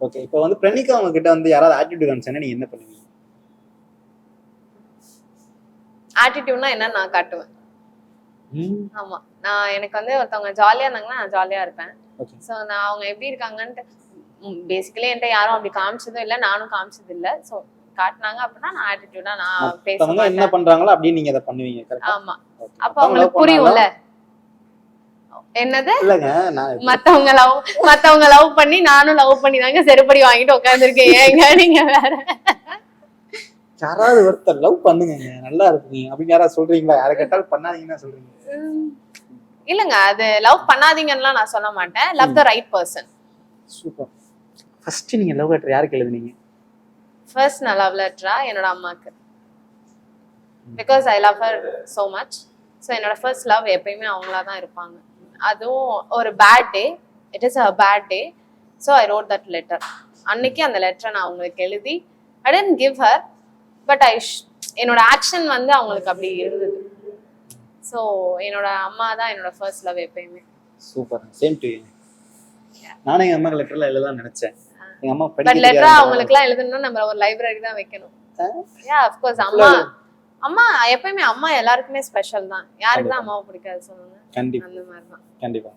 Okay. இப்போ வந்து பிரணிகா அவங்க கிட்ட வந்து யாராவது ஆட்டிடியூட் காமிச்சாங்கன்னா நீங்க என்ன பண்ணுவீங்க? ஆட்டிடியூட்னா என்ன நான் காட்டுவேன். ஆமா, நான் எனக்கு வந்து ஒருத்தவங்க ஜாலியா இருந்தாங்கன்னா நான் ஜாலியா இருப்பேன். ஸோ நான் அவங்க எப்படி இருக்காங்கன்ட்டு பேசிக்கலி என்கிட்ட யாரும் அப்படி காமிச்சதும் இல்லை, நானும் காமிச்சது இல்லை. ஸோ காட்டினாங்க அப்படின்னா நான் ஆட்டிடியூடா நான் பேசுவேன். என்ன பண்றாங்களோ அப்படின்னு நீங்க அதை பண்ணுவீங்க. ஆமா, அப்ப அவங்களுக்கு புரியும்ல. என்னது இல்லங்க, மத்தவங்க லவ் பண்ணி நானும் லவ் பண்ணி தாங்க செருப்படி வாங்கிட்டு உட்காந்துருக்கேன். ஏங்க நீங்க வேற யாராவது ஒருத்தர் லவ் பண்ணுங்க, நல்லா இருப்பீங்க அப்படின்னு யாராவது சொல்றீங்களா? யாரை கேட்டாலும் பண்ணாதீங்கன்னா சொல்றீங்க. இல்லங்க, அது லவ் பண்ணாதீங்கன்னா நான் சொல்ல மாட்டேன். Love the right person. Super. First நீங்க லவ் லெட்டர் யாருக்கு எழுதுனீங்க? ஃபர்ஸ்ட் நான் லவ் லெட்டரா என்னோட அம்மாக்கு. Because I love her so much. So என்னோட ஃபர்ஸ்ட் லவ் எப்பயுமே அவங்களா தான் இருப்பாங்க. அதுவும் ஒரு bad day, it is a bad day. So I wrote that letter. அன்னைக்கு அந்த லெட்டரை நான் அவங்களுக்கு எழுதி I didn't give her, but என்னோட ஆக்ஷன் வந்து அவங்களுக்கு அப்படி இருந்தது. ஸோ என்னோட அம்மா தான் என்னோட ஃபர்ஸ்ட் லவ் எப்பயுமே. சூப்பர். Same to you. நானே எங்க அம்மாக்கு லெட்டர்ல எழுதலாம்னு நினைச்சேன். எங்க அம்மா பட் லெட்டரா அவங்களுக்குலாம் எழுதணும்னா நம்ம ஒரு லைப்ரரி தான் வைக்கணும். Yeah of course. அம்மா எப்பயுமே அம்மா எல்லாருக்குமே ஸ்பெஷல் தான். யாருக்கு தான் அம்மாவை பிடிக்காது சொல்லுங்க? கண்டிப்பா. அந்த மாதிரி தான். கண்டிப்பா.